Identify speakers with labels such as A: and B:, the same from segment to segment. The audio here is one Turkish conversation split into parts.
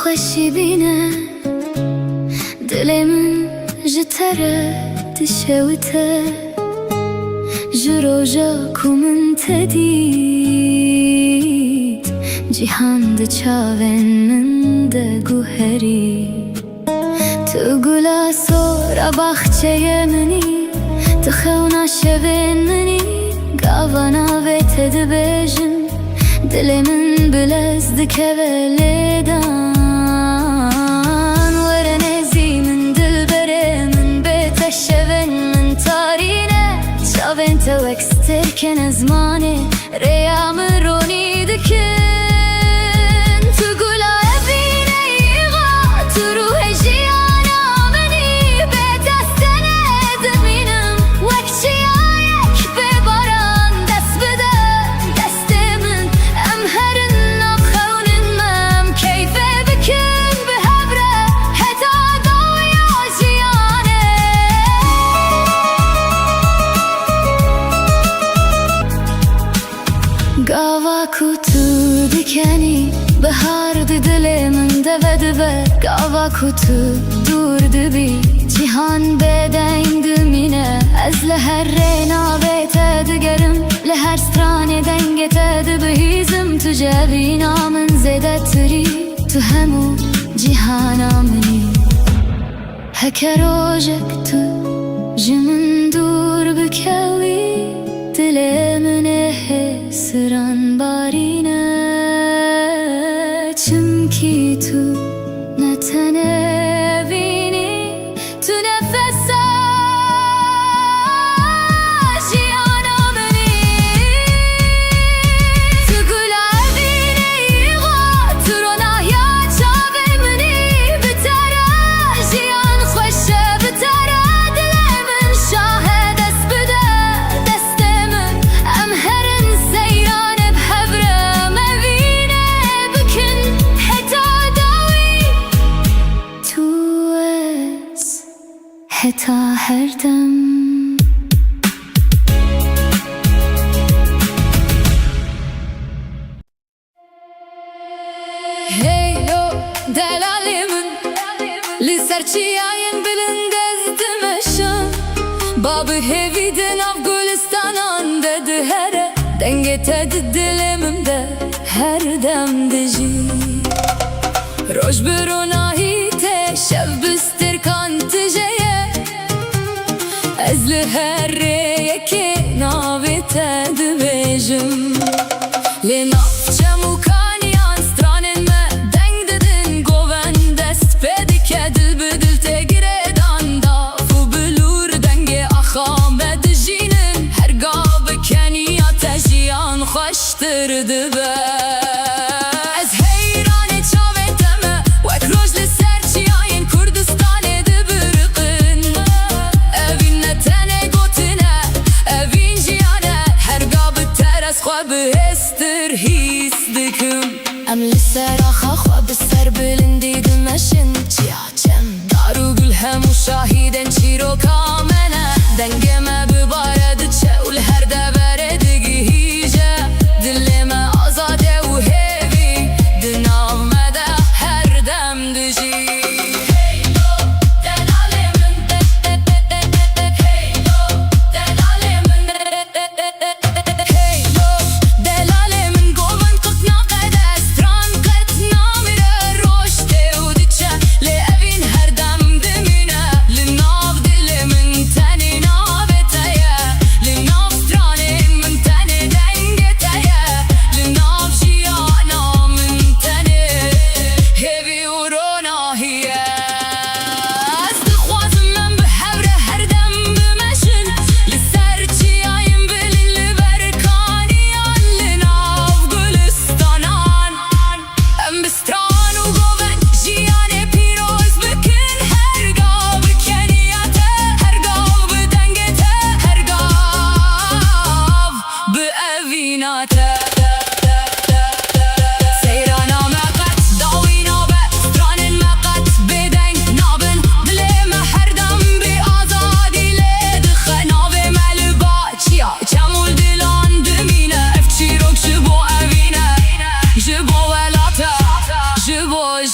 A: خوشی بینه دلم جتره تشوته جروجا کومن تدید جیهان ده چاون من ده گوهری تو گلا سورا باخچه منی تو خونا شوین منی گاوانا و تدبجم دل من بلز دکه ولیدان ورنزی من دل بره من بیت شوین من تارینه شوین تو اکستر کن زمانه ریام رونی دکن تو گلا ابینه ایغا تو روح جیانا منی به دستنه دمینم وکچی آیک بباران دست بده دست من ام هرن نبخونن مم کیفه بکن به هبره حتا داویا جیانه گاوا کتو دکنی بهار دل من دو گاوا کتو دور دبی جیهان بدین دمینه از لهر ریناویت دگرم لهر ستران دنگت دبهیزم تو جبینا من زده تری تو همو جیهانا منی هکر روژک تو جمن دور بکوی دل من حسران بارینه چمکی تو نتنه بینی تو نفسا جیانا منی تو گلا بینی ایغا تو رونایا چاوی منی بتره جیان خوشه بتره دل من شاه دست بده دست من ام هرن سیران بحبره مبینه بکن حتا داوی تو از حتا هر دم هیو دلالیمن لسرچیاین بلند از دمشن باب هیویدن av گلستانان ده هره دنگت دلمم ده هر دم دجی روش بروناهی ته شب بستر کان تجیه از لهر یکی ناویت دبیجم لناف چموکانیان سترانن ما دنگ ددن گوون دست پیدی که دل بدل تگیردان دافو بلور دنگ آخام دجینن هرگاه بکنی آتشیان خوشتر دبه از حیران چاویتمه وک روش لسرچیاین کردستان دبرقن اوین نتنه گوتنه اوین جیانه هرگاه بتر از خواب هستر هیس دکم ام لسر آخا خواب سر بلندی دمشن چیاچم دارو گل همو شاهیدن چی رو کامنه دنگمه ببارد چه ول هر دبره دگی هیجه دل ما آزار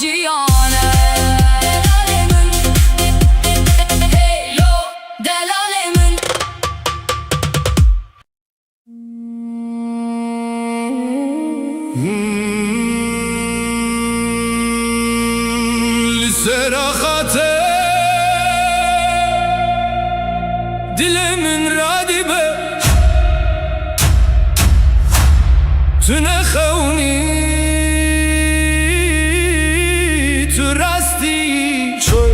A: jiyane Delalemin Hey lo delalemin
B: Serahate dilimin radibe tüne khawni tu rasti çoy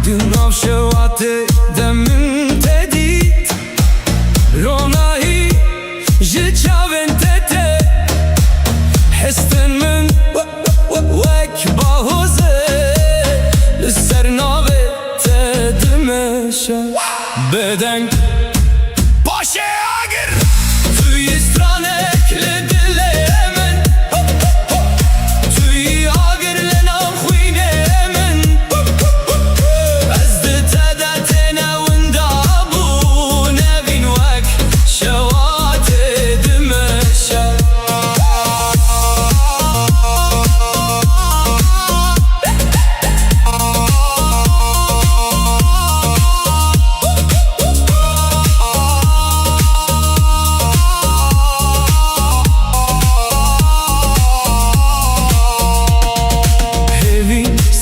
B: Dinav şevate demin tedit Ronahi jiçaven tete Hesten min wek bahoze Lisser nave tedimeşe Beden Paşe agir Tüy istranek ledile emen Tüy agir lenam khuyne emen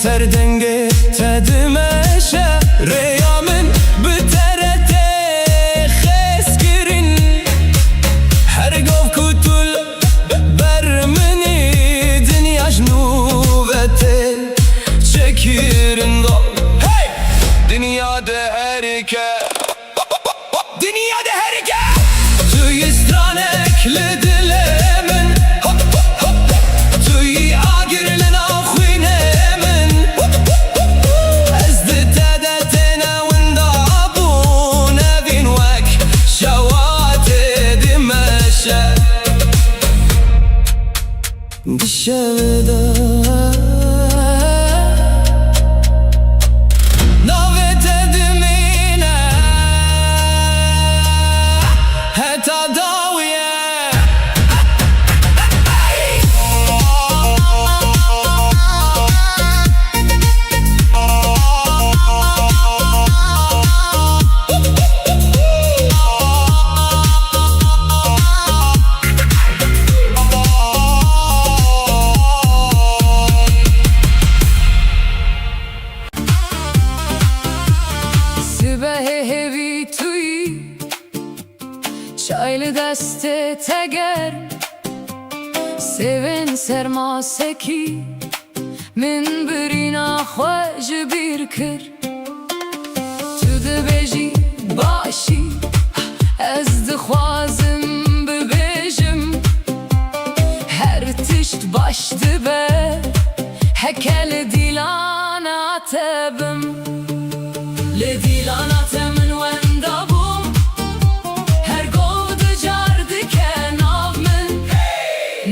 B: Serdenge tedimeşe Reyamin biterete xeskirin Her gov kutul bermeni Dünya jnuvete çekirin dol Hey! Dünyada herike Dünyada herike Tüy istranek dilemin Tüy agirlen ahuyne Dışarıda Navet edimine Heta daviye
A: Hevi tuyi Çaylı deste teger Sevin sermaseki Min birina xwej bir kir Tu dibêjî başî Ez dixwazim bibêjim Her tişt baş dibe Heke li dîlana te bim Li dîlana te min wenda bûm Her gov dicar dike nav min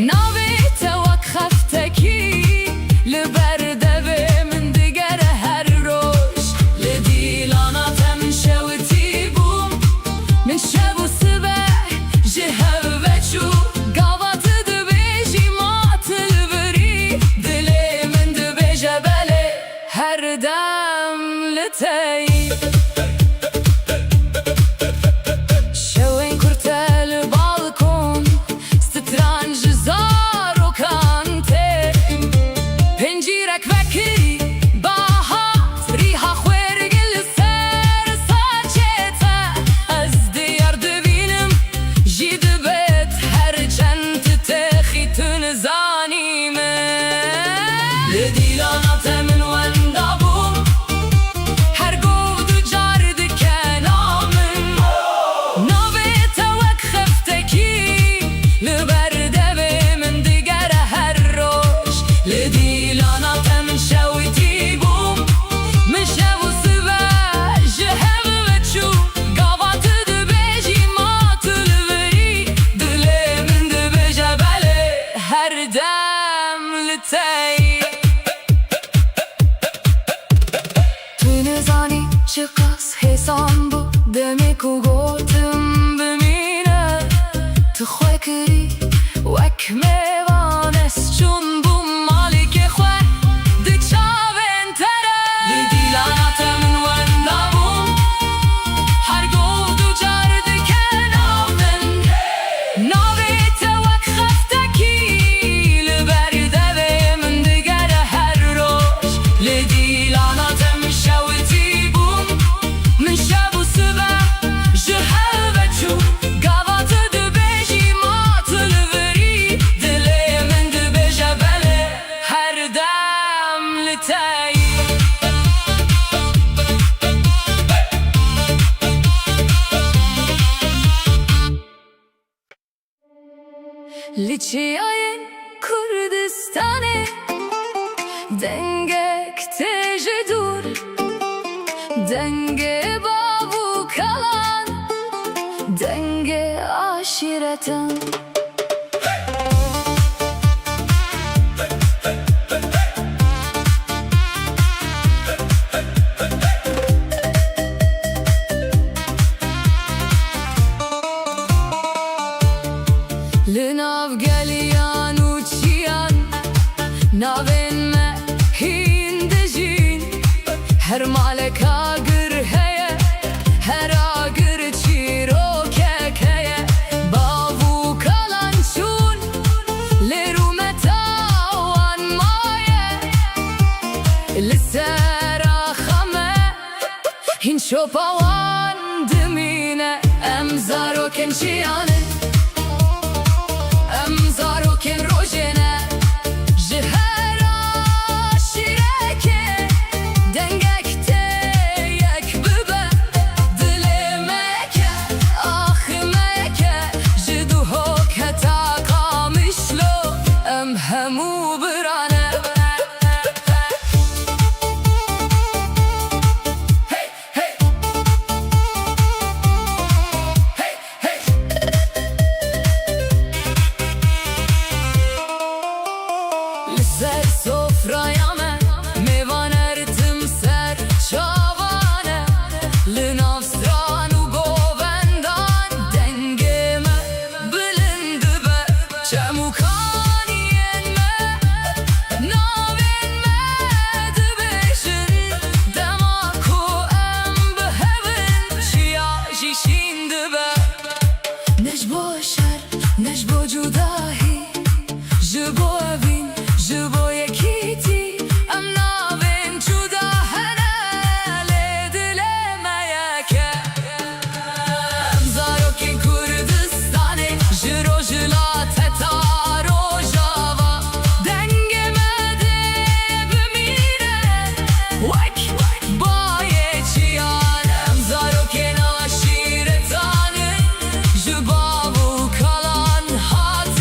A: Navê te wek xeftekî Li ber devê min digere her roj Li dîlana te min şewitî bûm Min şev û sibeh ji hev veçû Gava tu dibêjî ma til birî Dilê min dibêje belê her dem li te yî Liçiyayın Kürdistan'ı Dengek teji dur Denge babu kalan Denge aşiretin Linav geliyan uçiyan Navin me hindejin Her maleka gır heye Her agır çiro kekeye Bavu kalan çun Leru metawan maye Lisera khame Hin şopawan dimine Emzaro kençiyane Zaroken rojene Jihera şireke Dengekte yek bibe Dilemeke ahmeke Jiduhok heta kamışlo Em hemu birane Ser sofraya me Mevan ertim ser çavane Linav stranu govendan Dengeme bilindi be Çemukan yenme Navin me dibişin Demaku em behevin Şia jişindi be Necbo şer, necbo cudahi Jibo evin Jibo yekiti Em navin cuda hele dilemeyeke Em zarokin Kürdistan'ı Jiro jila teta rojava Dengemede bimire Vek baye çiyan Em zarokin aşiretanı Jibavu kalan hati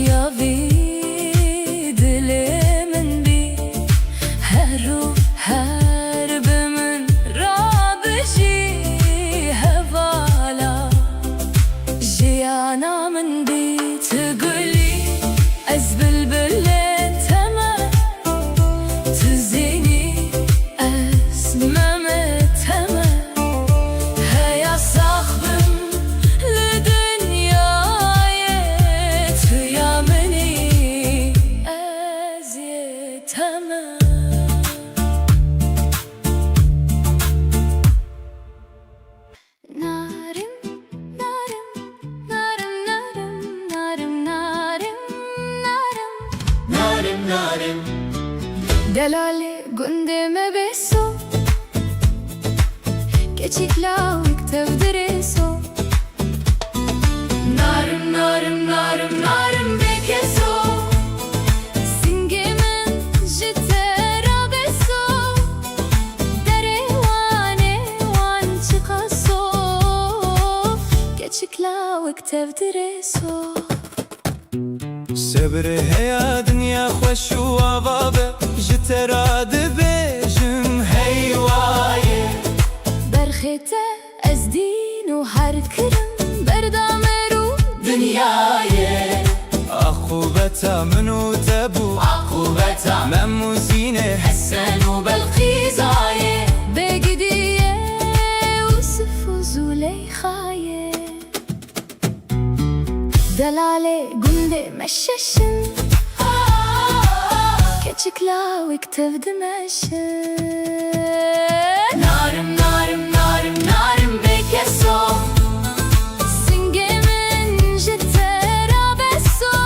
A: ya dilimin bir her ruh her bimin rabişi hevala jiyana min bir tguli ez bülbülle temel tizini ez mehmet temel heya sahbim li dünyaya tüyameni ez yetemem. Narim, narim, narim, narim, narim, narim, narim. Delali gündeme beso geçikla tevdireso narim, narim, narim, narim bekeso singemen jitera beso dere wane wan çıkaso geçikla tevdireso
B: سبري هيا دنيا خوش وعبابة جترا دبيجم هيواي
A: برخته از دین و هر کرم بردامرو دنیای
B: عقوبتا منو تبو
A: عقوبتا
B: مموزينه
A: حسن و بلخیزای بگیدیه یوسف و زلیخای دلاله گنده مششن keçikla tevdimeşin narim, narim, narim, narim bekeso singemin jitera beso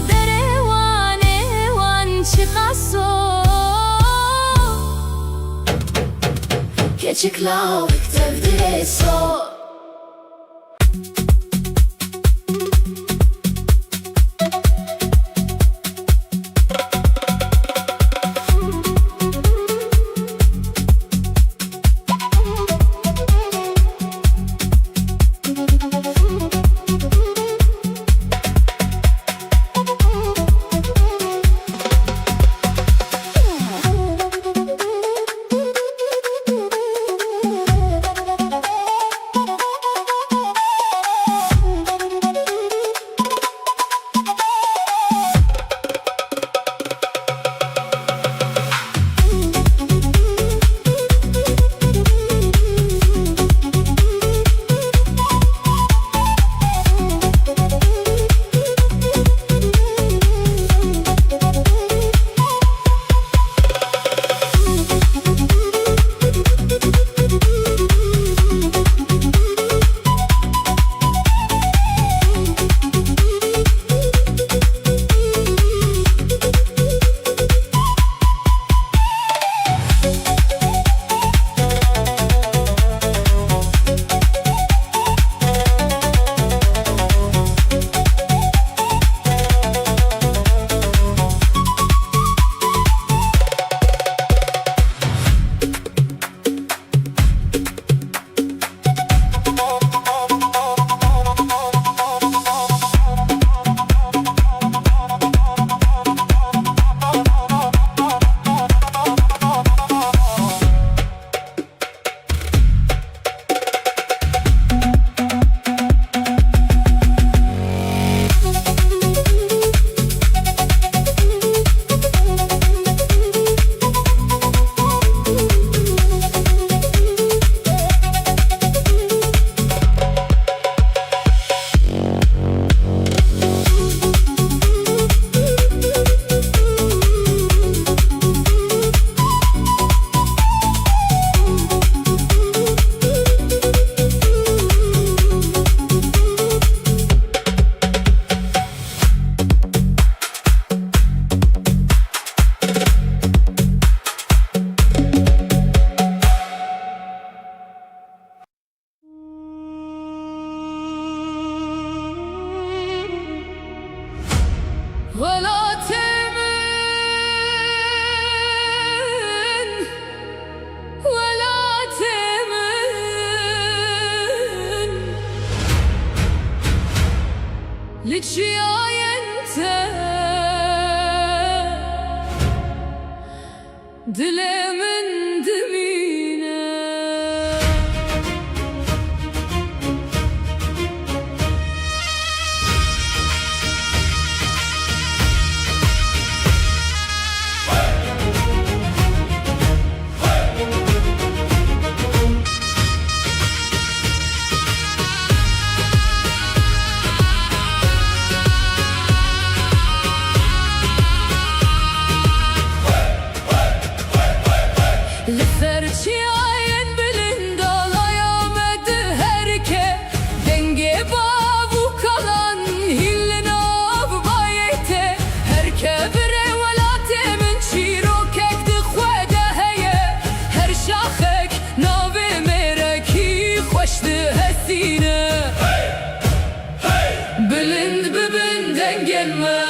A: dere wane wan çıkaso keçikla tevdireso لتشي Dilemin dimine Serçiyen bilin dalayamadı herke denge bavu kalan hillin av bayete herke bire velatemin çirok ekdi khwede heye her şakhek nave mereki khoşdi hesine bilind bibin dengelme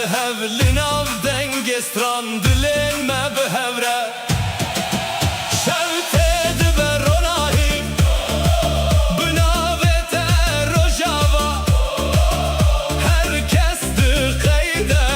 B: هفلن av dengestran dilen me behevre Şevted beronahi Bınavete rojava Herkes di qeyde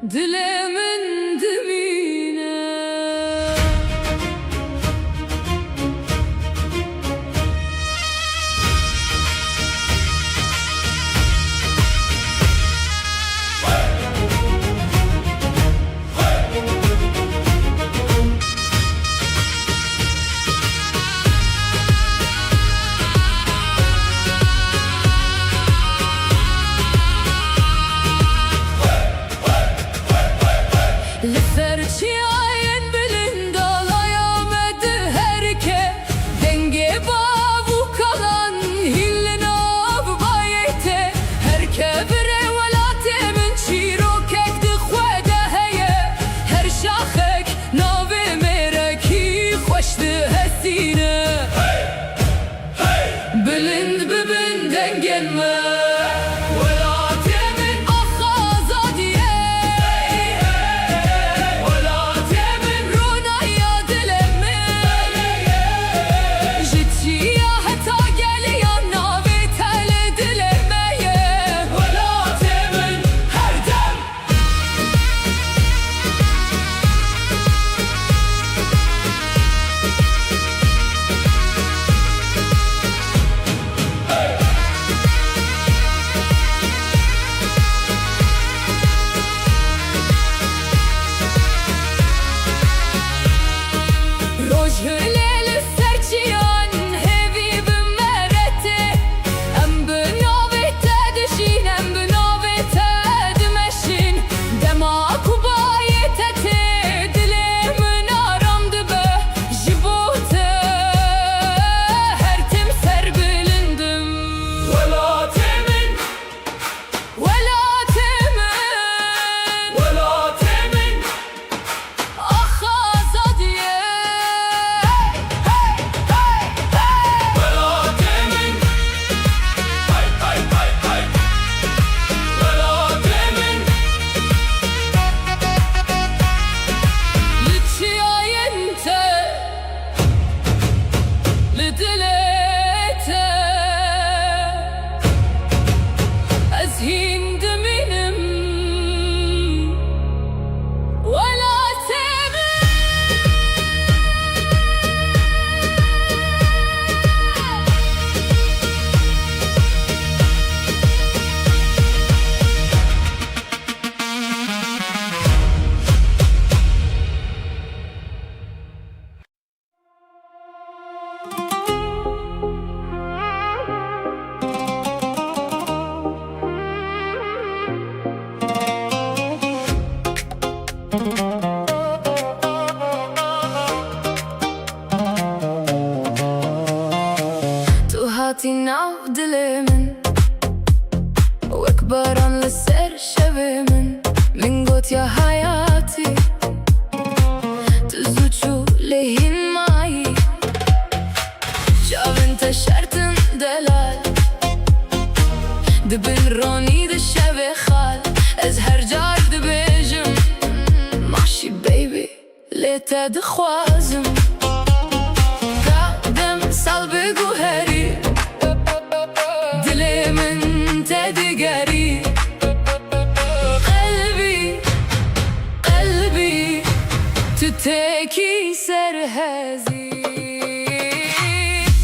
A: dilimin dibine. Liferçi ayın bilin dalayamadı herke. Denge bavu kalan hillin av bayete. Herke bire velate min çiro kekdi khwede heye. Her şakhek navi mereki khoşdi hesine. Bilind bibin dengenme. Nav dilimin Wekbaran l'ser şevimin Min got ya hayati Tuzuçu lehin mayi Çavin te şertin delal Dibin roni de şevi khal Ez her car dibejim Maşi baby Lete dixwazim Kadem sal begu heri تتكي سرهزي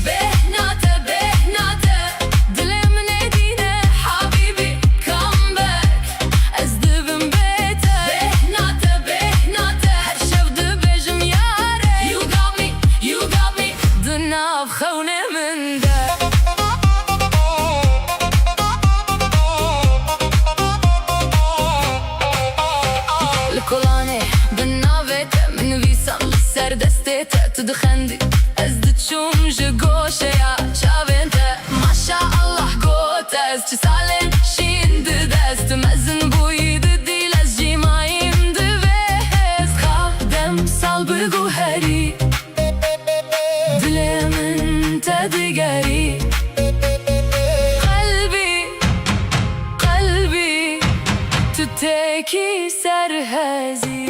A: بهناته بهناته دلم ندينه حبيبي come back ازدبن بيته بهناته بهناته هر شب دبجم ياري you got me دناف خونه من ده لكلاني بالنافته من ويسان لسر دستيته تدخندي ازدتشوم جگوشه يا شاوينته ما شاء الله قوت از چه سالن شين دست مزن بوي ددي لزجي مايم دوز خادم سال بگو هری دلمن تدگری قلبي تتكي سرهزي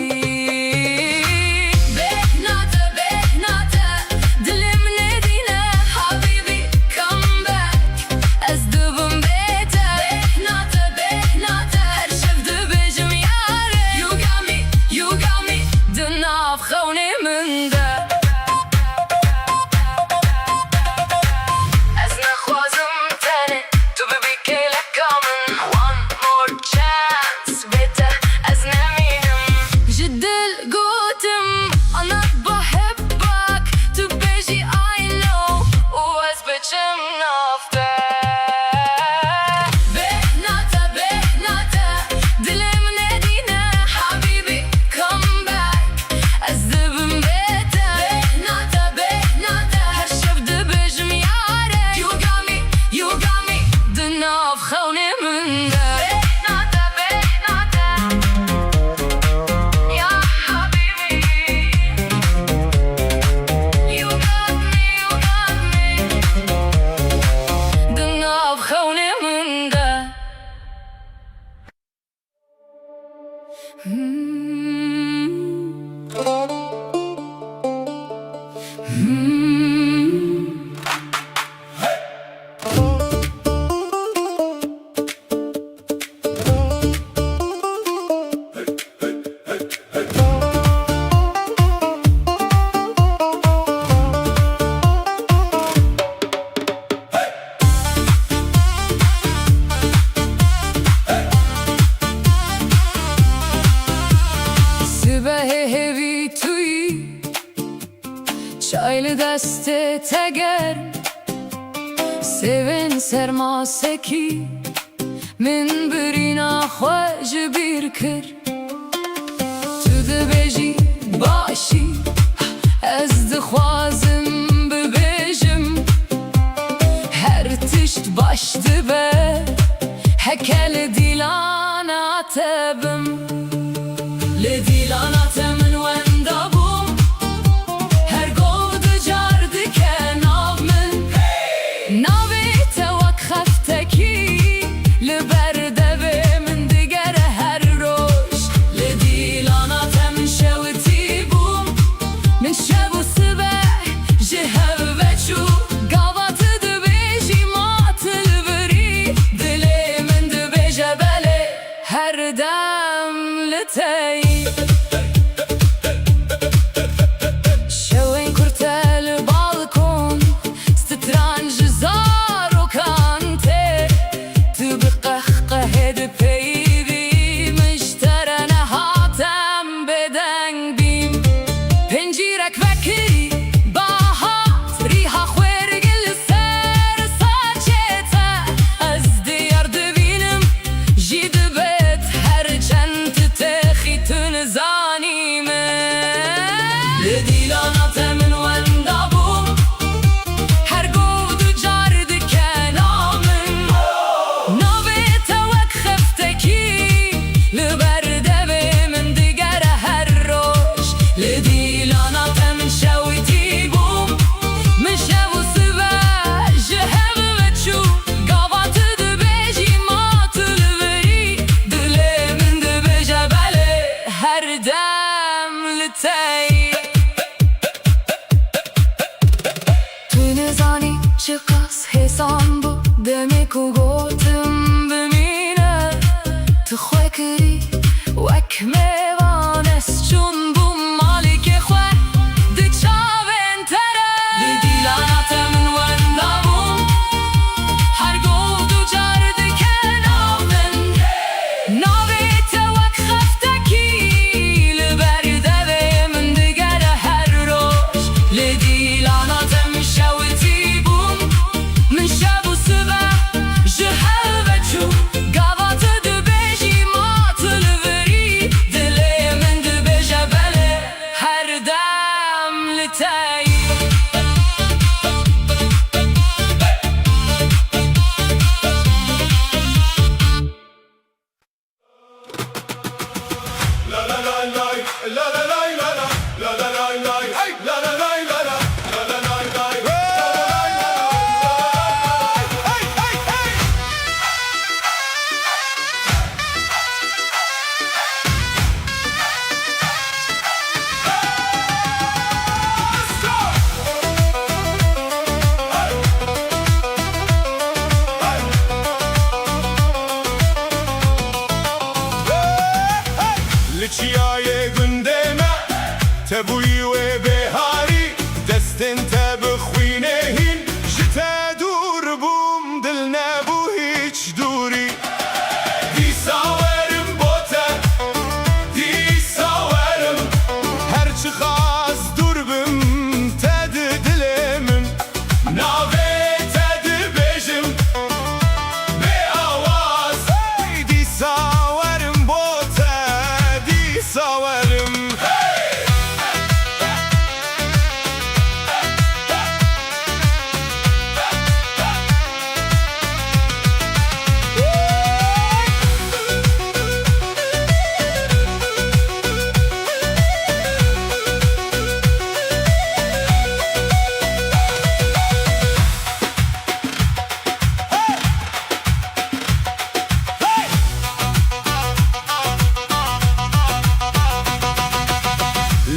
A: هوی توی çaylı deste teger sevin sermaseki min birina xwej bir kir tu dibêjî başî ez dixwazim bibêjim her tişt baş dibe heke li dîlana te bim li dîlana te min wenda bûm her gov dicar dike nav min navê te wek xeftekî li ber devê min digere her roj li dîlana te min şewitî bûm min şev û sibeh ji hev veçû gava tu dibêjî ma tu li birî dilê min dibêje belê her dem li te yî şewên kurte li balkon stran ji zarokan tê tu bi qehqehê dipeyivî min ji te re nehatem bêdeng bîm pincîrek vekirî bahat rîha xwêrgî li ser saçê te ez diyar dibînim jî dibêt her çend tu texî tu nizanî min li dîlana te min wenda bûm her gov dicar dike nav min navê te wek xeftekî li ber devê min digere her roj li dîlana te min şewitî bûm min şev û sibeh ji hev veçû gava tu dibêjî ma tu li birî dilê min dibêje belê her dem li te yî tu nizanî çi qas hêsan bû demê ku gotim bimîne tu xwe kirî wek mêvan ez çûm bûm malîkê xwe di çavên te re li dîlana te min wenda bûm her gov dicar dike nav min navê te wek xeftekî li ber devê min digere her roj li dîlana te min şewitî bûm min şev û sibeh ji hev veçû gava tu dibêjî ma tu li birî dilê min dibêje belê her dem li te yî
B: La la la lay, la la lay la la, la la lay lay, hey, la la lay la la, la la lay lay, la la lay la la, hey, hey, hey. Let's go. Hey. Hey. Li çiyayê gundê me tebûyî wê bêharî destên te bixwînê hîn ji te dûr bûm dil nebû hiç dûrî dîsa werim bo te dîsa werim her çi xas dûr bim te di dilê min navê te dibêjim bê awaz dîsa werim bo te dîsa werim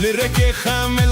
B: لركي خامس